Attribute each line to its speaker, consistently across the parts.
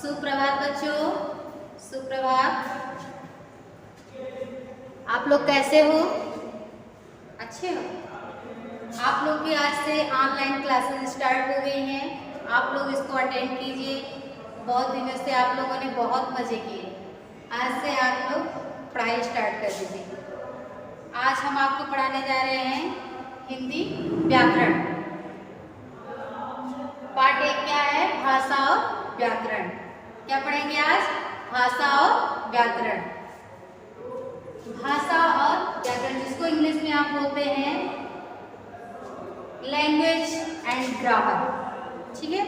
Speaker 1: सुप्रभात बच्चों, सुप्रभात। आप लोग कैसे हो? अच्छे हो? आप लोग की आज से ऑनलाइन क्लासेस स्टार्ट हो गई हैं। आप लोग इसको अटेंड कीजिए। बहुत दिनों से आप लोगों ने बहुत मजे किए। आज से आप लोग पढ़ाई स्टार्ट कर दीजिए। आज हम आपको पढ़ाने जा रहे हैं हिंदी व्याकरण। पार्ट 1 क्या है? भाषा और व्याकरण। क्या पढ़ेंगे आज? भाषा और व्याकरण। भाषा और व्याकरण जिसको इंग्लिश में आप बोलते हैं लैंग्वेज एंड ग्रामर। ठीक है।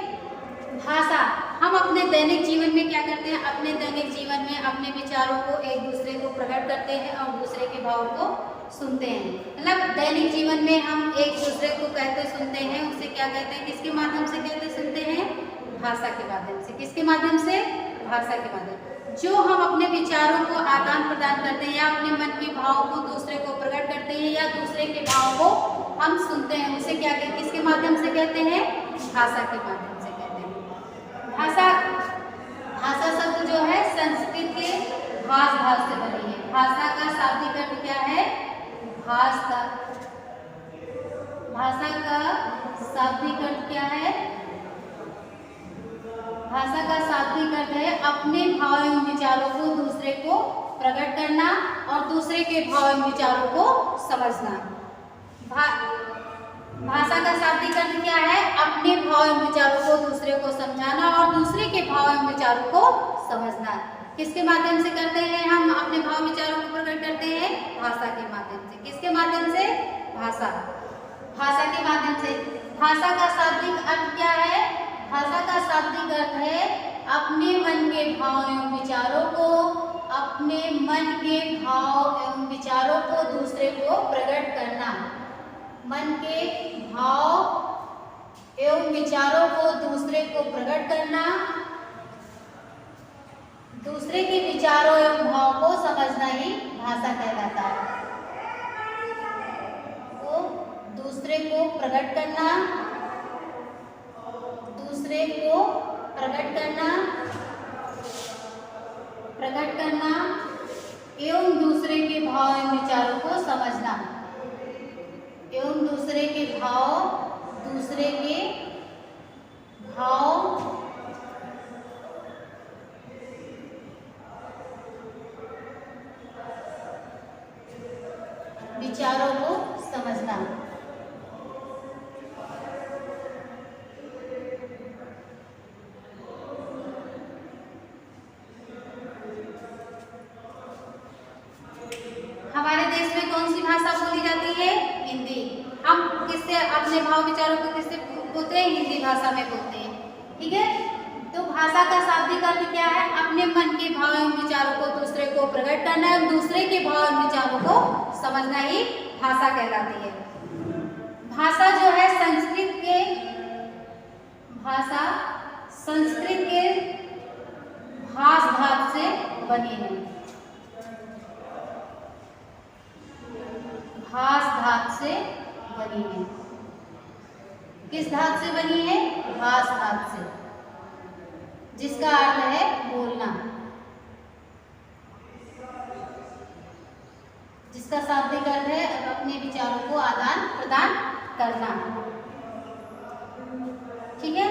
Speaker 1: भाषा हम अपने दैनिक जीवन में क्या करते हैं? अपने दैनिक जीवन में अपने विचारों को एक दूसरे को प्रकट करते हैं और दूसरे के भाव को सुनते हैं। मतलब दैनिक जीवन में हम एक दूसरे को कहते सुनते हैं, उसे क्या कहते हैं? किसके माध्यम से कहते सुनते हैं? भाषा के माध्यम से। किसके माध्यम से? भाषा के माध्यम। जो हम अपने विचारों को आदान प्रदान करते हैं या अपने मन के भाव को दूसरे को प्रकट करते हैं या दूसरे के भाव को हम सुनते हैं, उसे क्या कहते हैं? किसके माध्यम से कहते हैं? भाषा के माध्यम से कहते हैं। भाषा शब्द जो है संस्कृत के भाष भाव से बनी है। भाषा का शाब्दिक अर्थ क्या है? भाषा का शाब्दिक अर्थ क्या है? भाषा का शाब्दिक अर्थ है अपने भाव एवं विचारों को दूसरे को प्रकट करना और दूसरे के भाव एवं विचारों को समझना। भाषा का शाब्दिक अर्थ क्या है? अपने भाव एवं विचारों को दूसरे को समझाना और दूसरे के भाव एवं विचारों को समझना। किसके माध्यम से करते हैं? हम अपने भाव विचारों को प्रकट करते हैं भाषा के माध्यम से। किसके माध्यम से? भाषा के माध्यम से। भाषा का शाब्दिक अर्थ क्या है? भाषा का शाब्दिक अर्थ है अपने मन के भाव एवं विचारों को, अपने मन के भाव एवं विचारों को दूसरे को प्रकट करना। मन के भाव एवं विचारों को दूसरे को प्रकट करना, दूसरे के विचारों एवं भाव को समझना ही भाषा कहलाता है। तो दूसरे को प्रकट करना, दूसरे को प्रकट करना एवं दूसरे के भाव एवं विचारों को समझना, एवं दूसरे के भाव विचारों को समझना। हमारे देश में कौन सी भाषा बोली जाती है? हिंदी। हम किससे अपने भाव विचारों को किससे बोलते हैं? हिंदी भाषा में बोलते हैं। ठीक है। तो भाषा का शाब्दिक अर्थ क्या है? अपने मन के भाव एवं विचारों को दूसरे को प्रकट करना है, दूसरे के भाव एवं विचारों को समझना ही भाषा कहलाती है। भाषा जो है संस्कृत के भाष धातु से बनी है। भाष धातु से बनी है। किस धातु से बनी है? भाष धातु से, जिसका अर्थ है बोलना, जिसका शाब्दिक अर्थ है अपने विचारों को आदान प्रदान करना। ठीक है।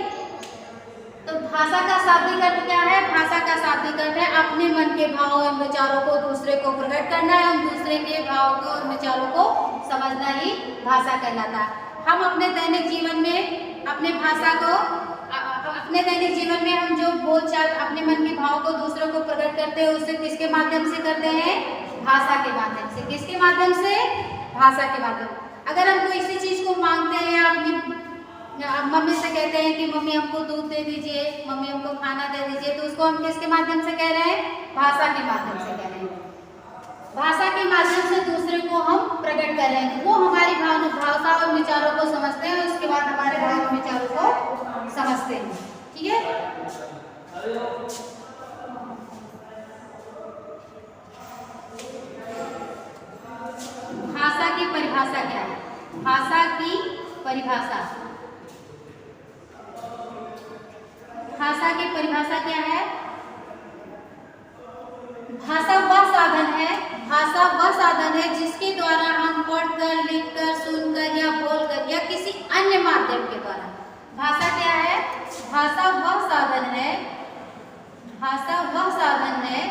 Speaker 1: तो भाषा का शाब्दिक अर्थ क्या है? भाषा का शाब्दिक अर्थ है अपने मन के भाव एवं विचारों को दूसरे को प्रकट करना एवं दूसरे के भाव को और विचारों को समझना ही भाषा कहलाता है। हम अपने दैनिक जीवन में हम जो बोलचाल अपने मन के भाव को दूसरों को प्रकट करते हैं, उससे किसके माध्यम से करते हैं? भाषा के माध्यम से। किसके माध्यम से? भाषा के माध्यम। अगर हम कोई इसी चीज को मांगते हैं या अपनी मम्मी से कहते हैं कि मम्मी हमको दूध दे दीजिए, मम्मी हमको खाना दे दीजिए, तो उसको हम किसके माध्यम से कह रहे हैं? भाषा के माध्यम से कह रहे हैं। भाषा के माध्यम से दूसरे को हम प्रकट कर रहे हैं। वो हमारी भाषा और विचारों को समझते हैं, उसके बाद हमारे भाव और विचारों को समझते हैं। ठीक है। भाषा की परिभाषा क्या है? भाषा की परिभाषा क्या है? भाषा वह साधन है, भाषा वह साधन है जिसके द्वारा हम पढ़कर, लिखकर, सुनकर या बोलकर या किसी अन्य माध्यम के द्वारा, भाषा क्या है? भाषा वह साधन है, भाषा वह साधन है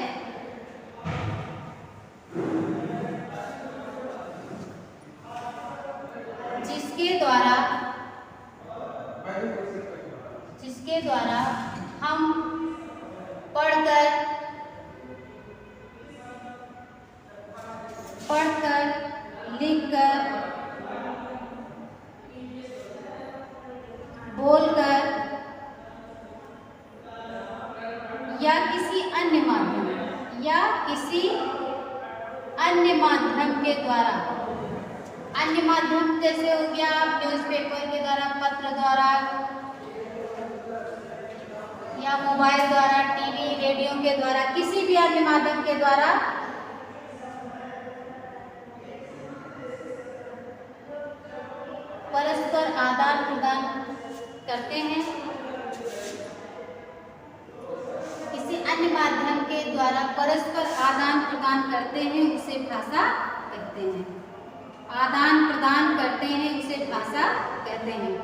Speaker 1: जिसके द्वारा हम पढ़कर, लिखकर, बोलकर या किसी अन्य माध्यम के द्वारा, अन्य माध्यम जैसे हो गया न्यूज़पेपर के द्वारा, पत्र द्वारा या मोबाइल द्वारा, टीवी, रेडियो के द्वारा, किसी भी अन्य माध्यम के द्वारा परस्पर आदान प्रदान करते हैं, किसी अन्य माध्यम के द्वारा परस्पर आदान प्रदान करते हैं, उसे भाषा कहते हैं। आदान प्रदान करते हैं उसे भाषा कहते हैं।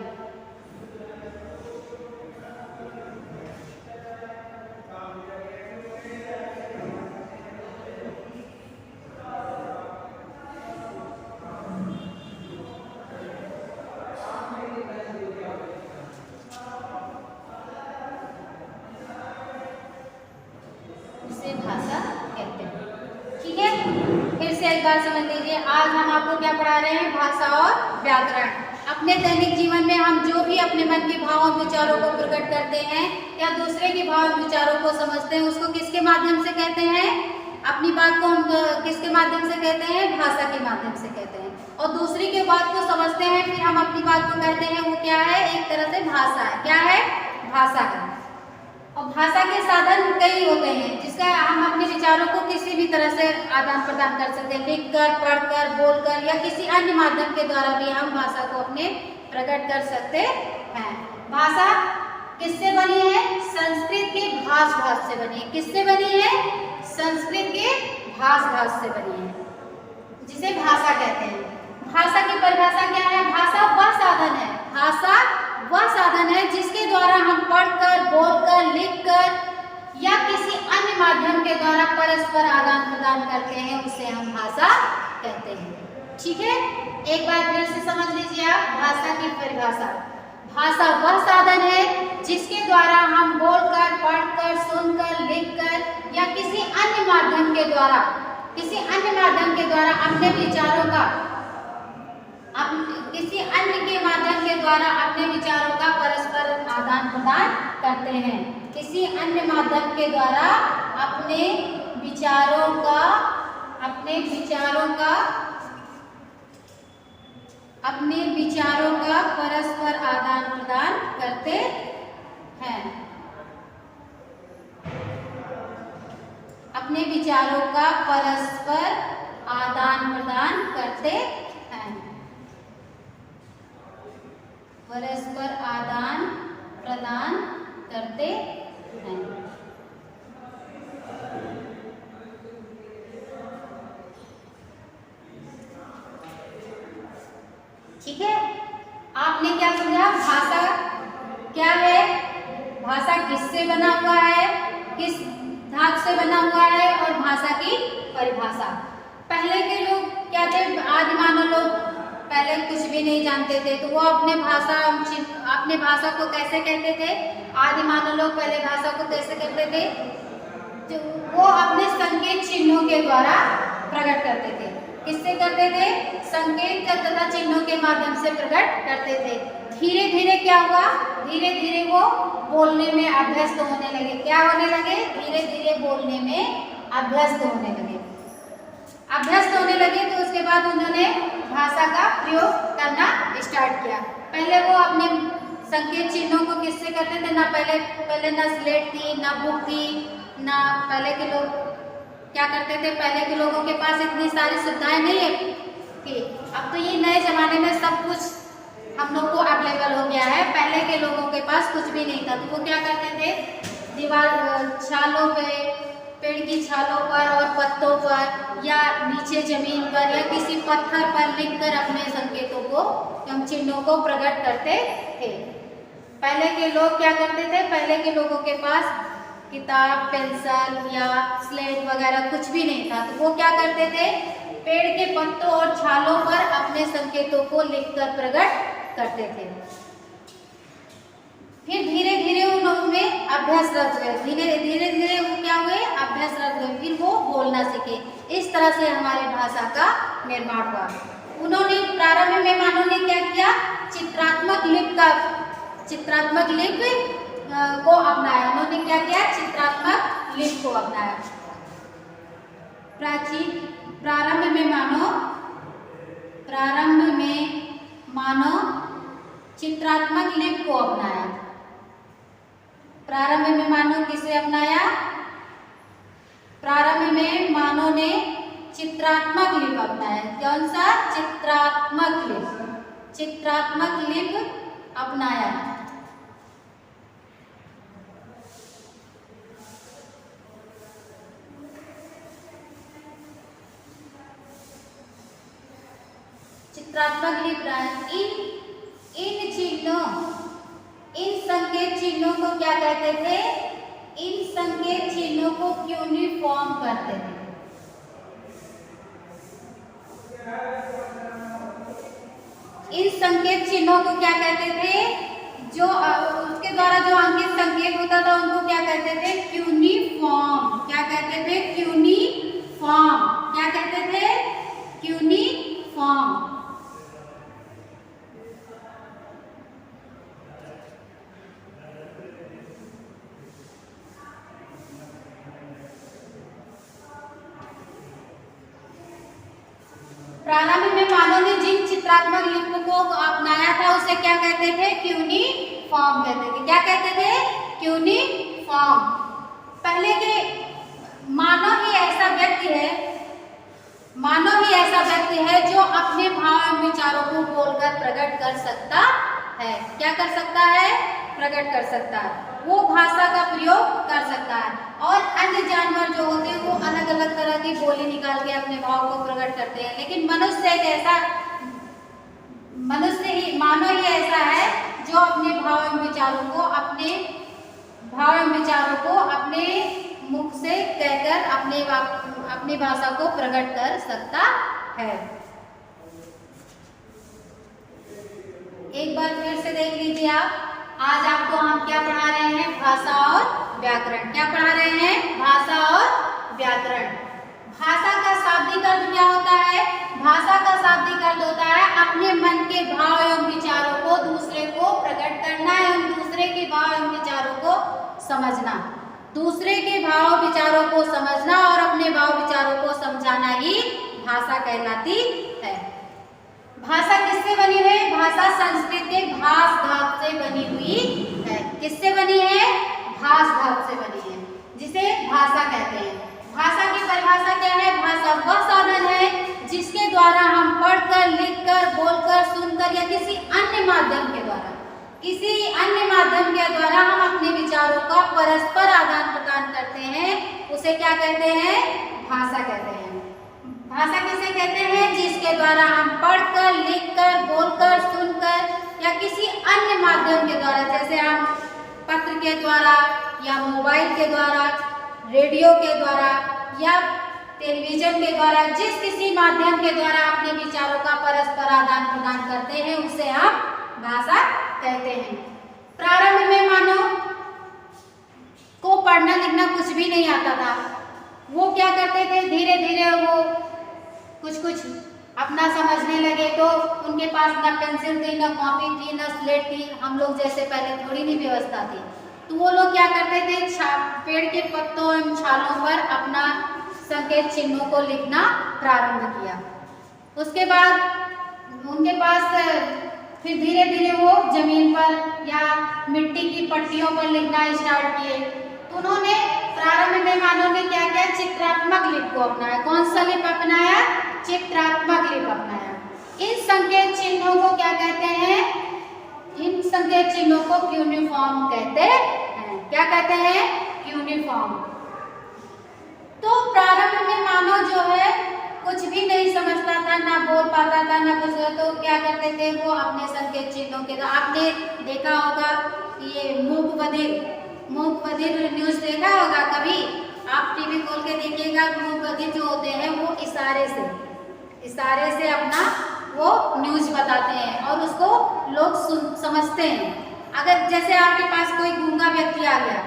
Speaker 1: भाषा कहते हैं। ठीक है, फिर से एक बार समझ लीजिए, आज हम आपको क्या पढ़ा रहे हैं? भाषा और व्याकरण। अपने दैनिक जीवन में हम जो भी अपने मन के भावों विचारों को प्रकट करते हैं या दूसरे के भाव विचारों को समझते हैं, उसको किसके माध्यम से कहते हैं? अपनी बात को हम किसके माध्यम से कहते हैं? भाषा के माध्यम से कहते हैं। और दूसरी के बात को समझते हैं, फिर हम अपनी बात को कहते हैं, वो क्या है? एक तरह से भाषा है। क्या है? भाषा है। और भाषा के साधन कई होते हैं जिसका हम अपने विचारों को किसी भी तरह से आदान प्रदान कर सकते हैं, लिखकर, पढ़कर, बोलकर या किसी अन्य माध्यम के द्वारा भी हम भाषा को अपने प्रकट कर सकते हैं। भाषा किससे बनी है? संस्कृत के भाष से बनी है। किससे बनी है? संस्कृत के भाष से बनी है, जिसे भाषा कहते हैं। भाषा की परिभाषा क्या है? भाषा वह साधन है, भाषा वह साधन है जिसके द्वारा हम पढ़कर, बोलकर, लिखकर या किसी अन्य माध्यम के द्वारा परस्पर आदान प्रदान करते हैं, उसे हम भाषा कहते हैं। ठीक है, एक बार फिर से समझ लीजिए आप भाषा की परिभाषा। भाषा वह साधन है जिसके द्वारा हम बोलकर, पढ़कर, सुनकर, लिखकर या किसी अन्य माध्यम के द्वारा अपने विचारों का किसी अन्य के माध्यम के द्वारा अपने विचारों का परस्पर आदान प्रदान करते हैं। किसी अन्य माध्यम के द्वारा अपने विचारों का परस्पर आदान प्रदान करते हैं। अपने विचारों का परस्पर आदान प्रदान करते हैं। परस्पर आदान प्रदान करते हैं। ठीक है, आपने क्या समझा? भाषा क्या है? भाषा किससे बना हुआ है, किस धातु से बना हुआ है, और भाषा की परिभाषा। पहले के लोग क्या थे? आदि मानव लोग पहले कुछ भी नहीं जानते थे, तो वो अपने भाषा को कैसे कहते थे? आदि मानव लोग पहले भाषा को कैसे करते थे? जो वो अपने संकेत चिन्हों के द्वारा प्रकट करते थे। किससे करते थे? संकेत तथा चिन्हों के माध्यम से प्रकट करते थे। धीरे धीरे क्या हुआ? धीरे धीरे वो बोलने में अभ्यस्त होने लगे। क्या होने लगे? धीरे धीरे बोलने में अभ्यस्त होने लगे। तो उसके बाद उन्होंने भाषा का प्रयोग करना स्टार्ट किया। पहले वो अपने संकेत चिन्हों को किससे करते थे? ना पहले ना स्लेट थी, ना बुक थी, ना पहले के लोग क्या करते थे? पहले के लोगों के पास इतनी सारी सुविधाएं नहीं थी। अब तो ये नए जमाने में सब कुछ हम लोग को अवेलेबल हो गया है। पहले के लोगों के पास कुछ भी नहीं था, तो वो क्या करते थे? दीवार, छालों पे, पेड़ की छालों पर और पत्तों पर या नीचे जमीन पर या किसी पत्थर पर लिखकर अपने संकेतों को हम चिन्हों को प्रकट करते थे। पहले के लोग क्या करते थे? पहले के लोगों के पास किताब, पेंसिल या स्लेट वगैरह कुछ भी नहीं था, तो वो क्या करते थे? पेड़ के पत्तों और छालों पर अपने संकेतों को लिखकर प्रकट करते थे। फिर धीरे धीरे उन्होंने अभ्यासरत हुए, धीरे धीरे वो क्या हुए? अभ्यासरत हुए, फिर वो बोलना सीखे। इस तरह से हमारी भाषा का निर्माण हुआ। उन्होंने प्रारंभ में मानव ने क्या किया? चित्रात्मक लिपि को अपनाया। उन्होंने क्या किया? चित्रात्मक लिपि को अपनाया। प्रारंभ में मानव चित्रात्मक लिपि को अपनाया। प्रारंभ में मानव किसे अपनाया? प्रारंभ में मानव ने चित्रात्मक लिपि अपनाया। कौन सा? चित्रात्मक लिपि अपनाया। चित्रात्मक लिपि इन संकेत चिन्हों को क्या कहते थे? इन संकेत चिन्हों को क्यूनिफॉर्म करते थे। इन संकेत चिन्हों को क्या कहते थे? जो उसके द्वारा जो अंकित संकेत होता था उनको क्या कहते थे? क्यूनिफॉर्म। क्या कहते थे? क्यूनिफॉर्म। क्या कहते थे? क्यूनिफॉर्म। प्रारंभ में मानव ने जिन चित्रात्मक लिपि को अपनाया था उसे क्या कहते थे? क्यूनिफॉर्म कहते थे। क्या कहते थे? क्यूनिफॉर्म। पहले के मानव ही ऐसा व्यक्ति है जो अपने भाव एवं विचारों को बोलकर प्रकट कर सकता है। क्या कर सकता है? प्रकट कर सकता है। वो भाषा का प्रयोग कर सकता है। और अन्य जानवर जो होते हैं वो अलग अलग तरह की बोली निकाल के अपने भाव को प्रकट करते हैं, लेकिन मानव ही ऐसा है जो अपने भाव एवं विचारों को अपने मुख से कहकर अपनी भाषा को प्रकट कर सकता है। एक बार फिर से देख लीजिए आप। आज आपको हम क्या पढ़ा रहे हैं? भाषा और व्याकरण। क्या पढ़ा रहे हैं? भाषा और व्याकरण। भाषा का शाब्दिक अर्थ क्या होता है? भाषा का शाब्दिक अर्थ होता है अपने मन के भाव एवं विचारों को दूसरे को प्रकट करना एवं दूसरे के भाव एवं विचारों को समझना। दूसरे के भाव विचारों को समझना और अपने भाव विचारों को समझाना ही भाषा कहलाती है। भाषा किससे बनी हुई है? भाषा संस्कृत के भाष धातु से बनी हुई है। किससे बनी है? भाष धातु से बनी है, जिसे भाषा कहते हैं। भाषा की परिभाषा क्या है? भाषा वह साधन है जिसके द्वारा हम पढ़कर, लिखकर, बोलकर, सुनकर या किसी अन्य माध्यम के द्वारा हम अपने विचारों का परस्पर आदान प्रदान करते हैं। उसे क्या कहते हैं? भाषा कहते हैं। भाषा किसे कहते हैं? जिसके द्वारा हम पढ़कर, लिखकर, बोलकर, सुनकर या किसी अन्य माध्यम के द्वारा, जैसे हम पत्र के द्वारा या मोबाइल के द्वारा, रेडियो के द्वारा या टेलीविजन के द्वारा, जिस किसी माध्यम के द्वारा अपने विचारों का परस्पर आदान प्रदान करते हैं उसे हम भाषा कहते हैं। प्रारंभ में मानव को पढ़ना लिखना कुछ भी नहीं आता था। वो क्या करते थे? धीरे धीरे वो कुछ अपना समझने लगे, तो उनके पास ना पेंसिल थी, ना कॉपी थी, ना स्लेट थी। हम लोग जैसे पहले थोड़ी नहीं व्यवस्था थी। तो वो लोग क्या करते थे? पेड़ के पत्तों एवं छालों पर अपना संकेत चिन्हों को लिखना प्रारंभ किया। उसके बाद उनके पास फिर धीरे धीरे वो जमीन पर या मिट्टी की पट्टियों पर लिखना स्टार्ट किए। तो उन्होंने प्रारंभ में मानव ने क्या किया? चित्रात्मक लिपि को अपनाया। कौन सा लिपि अपनाया? चित्रात्मक लिपि अपनाया। इन संकेत चिन्हों को क्या कहते हैं? इन संकेत चिन्हों को क्यूनिफॉर्म कहते हैं। क्या कहते हैं? क्यूनिफॉर्म। कुछ भी नहीं समझता था, ना बोल पाता था, ना कुछ, तो क्या करते थे वो अपने संकेत चिन्हों के द्वारा। आपने देखा होगा ये मूक बधिर न्यूज देखा होगा कभी, आप टीवी खोल के देखिएगा, मूक बधिर जो होते हैं वो इशारे से अपना वो न्यूज बताते हैं और उसको लोग समझते हैं। अगर जैसे आपके पास कोई गूंगा व्यक्ति आ गया,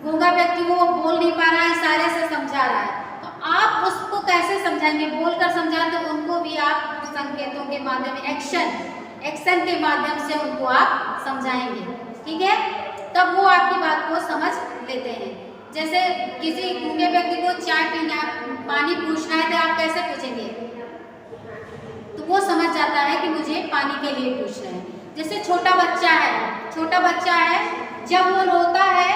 Speaker 1: गूंगा व्यक्ति वो बोल नहीं पा रहा है, इशारे से समझा रहा है, तो आप उसको कैसे समझाएंगे? बोलकर समझाएं तो उनको भी आप संकेतों के माध्यम, एक्शन के माध्यम से उनको आप समझाएंगे, ठीक है, तब वो आपकी बात को समझ लेते हैं। जैसे किसी गूंगे व्यक्ति को चाय पीना, पानी पूछना है तो आप कैसे पूछेंगे? तो वो समझ जाता है कि मुझे पानी के लिए पूछना है। जैसे छोटा बच्चा है, जब वो रोता है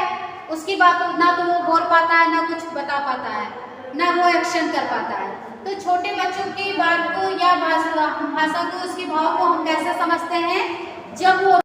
Speaker 1: उसकी बात ना तो वो बोल पाता है, ना कुछ बता पाता है, ना वो एक्शन कर पाता है। तो छोटे बच्चों की बात को या भाषा को, उसके भाव को हम कैसे समझते हैं? जब वो